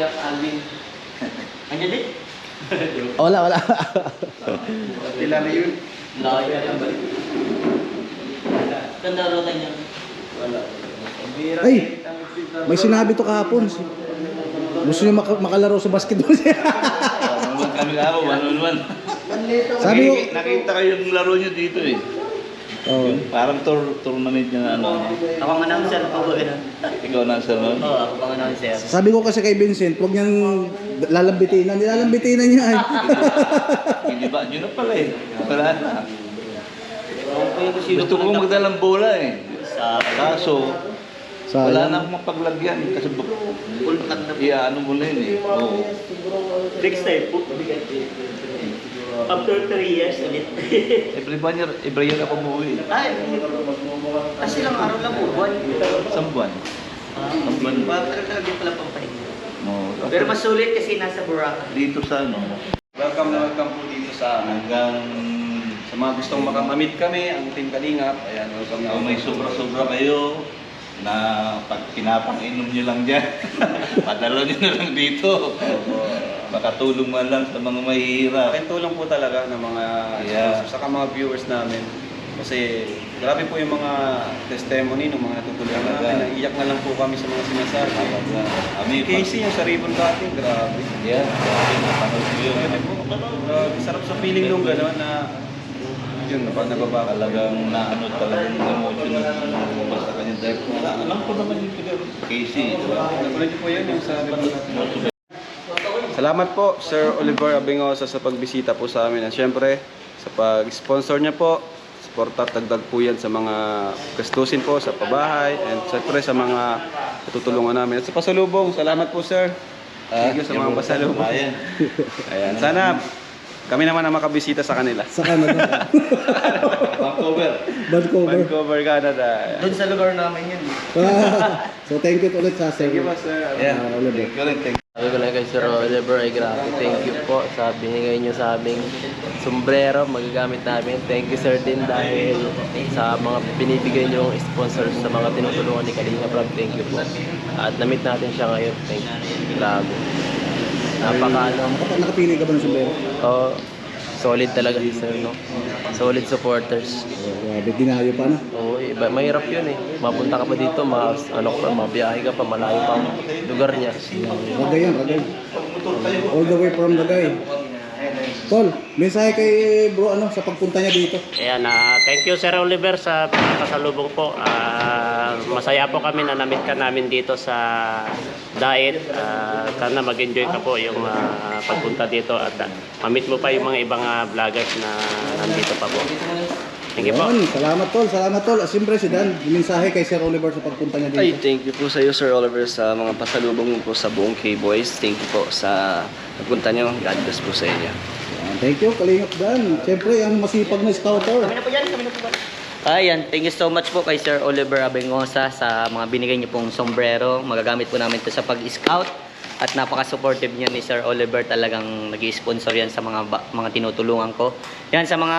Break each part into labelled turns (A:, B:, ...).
A: Kalingap Alvin. Andiyan din?
B: Wala.
C: Kilala yun?
A: Laki ka lang balik. Ganda rota niya.
C: Wala.
B: Ay! May sinabi to kahapon. Gusto niya makalaro sa basketball siya.
D: Kami ako, 1-on-1.
B: Sabi ko,
D: Nakita ko yung laro nyo dito eh.
B: oh,
D: Yung parang tournament niya na ano.
A: Ako ang announcer pa ba ganun?
D: Ikaw nasa nun.
A: Oo, ako ang announcer.
B: sabi ko kasi kay Vincent, huwag niyang lalambitinan. Nilalambitinan niya ay.
D: Hindi ba? Yun na pala eh. Wala na.
A: Sino
D: Gusto ko magdalang bola eh.
A: Sa
D: Kaso,
B: Sayang.
D: wala na akong mapaglagyan. Kasi
A: ulpat na
D: ano mo na yun eh. Oo.
A: next time po. After 3 years ulit.
D: Every year ako umuwi.
A: Ay, kasi lang araw lang po. Buwan.
D: Isang buwan.
A: Ang buwan ba? Pero talaga pala pampahinga.
D: Oo.
A: Pero mas sulit kasi nasa Boracay.
D: Dito sa ano,
C: Welcome na welcome po dito sa
D: hanggang
C: sa mga gustong makamamit kami, ang Team Kalingap. Ayan, welcome na.
D: kung may sobra-sobra kayo na pag pinapang-inom nyo lang dyan, padala nyo na lang dito. Makatulong man lang sa mga mahihirap.
C: Akin tulong po talaga ng mga sponsors, saka mga viewers namin. Kasi grabe po yung mga testimony ng mga natutulungan namin. Naiiyak na lang po kami sa mga sinasabi.
D: Kami,
C: Casey, yung sa ribbon cutting, grabe.
D: yeah, napanood ko yun.
C: Grabe po. Grabe, sarap sa feeling nung gano'n na yun, nababaka.
D: Talagang naano talagang emotion na lumabas sa kanya. Dahil alam ko naman yung figure. Casey, diba?
C: Nakulit niyo po yan yung sa ribbon cutting. Salamat po, Sir Oliver Abingosa sa pagbisita po sa amin. At syempre, sa pag-sponsor niya po, suporta at dagdag po yan sa mga gastusin po sa pabahay and syempre sa mga natutulungan namin. At sa pasalubong, salamat po, Sir. Thank you sa mga pasalubong. Ayan, sana kami naman ang makabisita sa kanila.
B: sa Canada.
D: Vancouver.
C: Vancouver, Canada.
A: Doon sa lugar namin yun.
B: So thank you ulit sa
C: Thank you po, Sir.
D: Yeah,
B: Oliver.
D: thank you rin, thank you.
E: Sabi ko lang kay Sir Oliver ay grabe. Thank you po sa binigay nyo sa aming sombrero. Magagamit namin. Thank you Sir din dahil sa mga binibigay nyo sponsors sa mga tinutulungan ni Kalinga Prab. Thank you po. At na-meet natin siya ngayon. Thank you. Grabe.
B: Nakapili ka ba ng sombrero?
E: Oh, solid talaga si Sir, no? Solid supporters.
B: Grabe, dinayo pa na.
E: Oo, iba, mahirap yun eh. Mapunta ka pa dito, mabiyahe ka pa, malayo pa ang lugar niya.
B: Ragay yan, ragay. All the way from Ragay. Tol, mensahe kay bro sa pagpunta niya dito.
F: Ayan, thank you Sir Oliver sa pagkasalubong po. Masaya po kami na na-meet ka namin dito sa diet. Sana mag-enjoy ka po yung pagpunta dito at ma-meet mo pa yung mga ibang vloggers na nandito pa po. Thank you po.
B: Yun, salamat tol. Siyempre si Dan, mensahe kay Sir Oliver sa pagpunta niya
G: Ay,
B: dito.
G: thank you po sa iyo, Sir Oliver, sa mga pasalubong mo po sa buong K-Boys. Thank you po sa pagpunta niyo. God bless po sa inyo.
B: Thank you, Kalingap Dan. Siyempre, ang masipag na scouter.
A: Kami na po yan, kami na po. Ayan, thank you so much po kay Sir Oliver Abengosa sa mga binigay niyo pong sombrero. Magagamit po namin ito sa pag-scout. At napaka-supportive niya ni Sir Oliver, talagang nag-i-sponsor yan sa mga tinutulungan ko. Yan, sa mga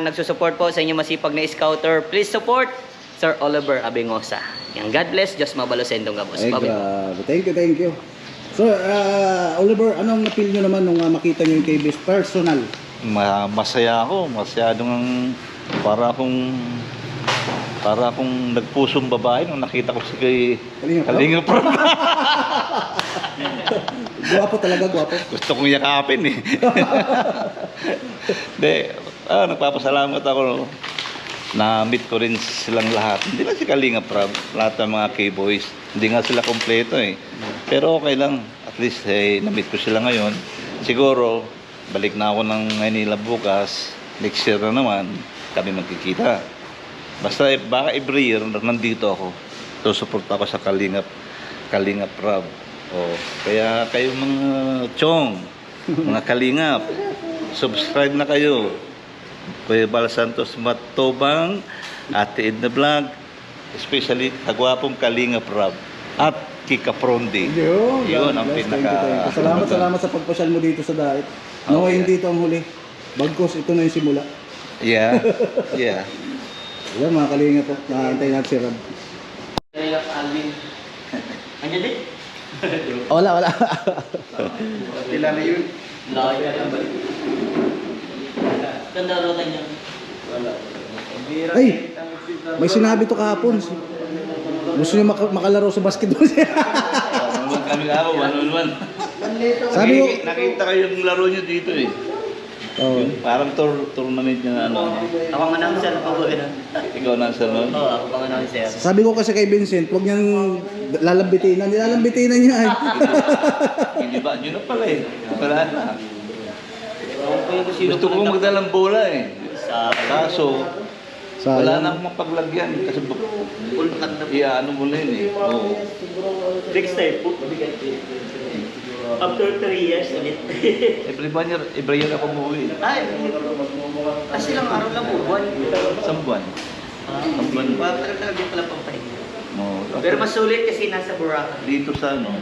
A: nagsusupport po sa inyo masipag na scouter, please support Sir Oliver Abengosa. Yan, God bless, Diyos mabalusendong gabos.
B: Ay, grabe. Thank you. So, Oliver, anong na-feel nyo naman nung makita nyo yung KBS personal?
D: Masaya ako, masyadong para akong nagpusong babae nung nakita ko si Kalinga Prab.
B: Guwapo talaga, guwapo.
D: Gusto kong yakapin eh. Nagpapasalamat ako. Na-meet ko rin silang lahat. Hindi lang si Kalinga Prab, lahat ng mga K-Boys. Hindi nga sila kompleto eh. Pero okay lang. At least na-meet ko sila ngayon. Siguro, balik na ako ng Manila bukas. Next year na naman, kami magkikita. Basta baka every year nandito ako. Support ako sa Kalinga Prab. Kaya kayo mga chong, mga Kalingap, subscribe na kayo. Kuya Bal Santos Matobang, Ate Edna Vlog, especially kagwapong Kalinga Prab at Kika Prondi. Yun ang
B: bless.
D: pinaka...
B: Thank you. Salamat sa pagpasyal mo dito sa diet. Hindi ito ang huli. Bagkos, ito na yung simula.
D: Yeah.
B: Ayan mga Kalinga po, nakahintay natin si Rob.
A: Kalingap Alvin. Andiyan din?
B: Wala.
C: Tila na yun.
A: Laki ka lang balik. Ganda rotan niya.
B: Ay, may sinabi to kahapon. Gusto niya makalaro sa basketball.
D: Kami nga ako, 1-on-1.
B: Sabi ko,
D: Nakita ko yung laro nyo dito eh.
B: oh,
D: Parang tournament niya na ano.
A: Ako ang announcer pa po.
D: Ikaw na sa nun.
A: Oo, ako pang announcer.
B: sabi ko kasi kay Vincent, huwag niyang lalambitinan. Nilalambitinan niya eh.
D: Hindi ba? Yun na pala eh. Wala na. Gusto ko magdalang bola eh. Kaso, wala na akong mapaglagyan. Kasi ano mo na yun eh. Oo.
A: Next time po. After 3 years ulit.
D: Every year ako umuwi.
A: Ay, kasi lang araw lang po. Buwan.
D: Isang buwan.
A: Ang buwan. Talaga din pala pampahinga.
D: Oo.
A: Pero mas sulit kasi nasa Boracay.
D: Dito sa ano,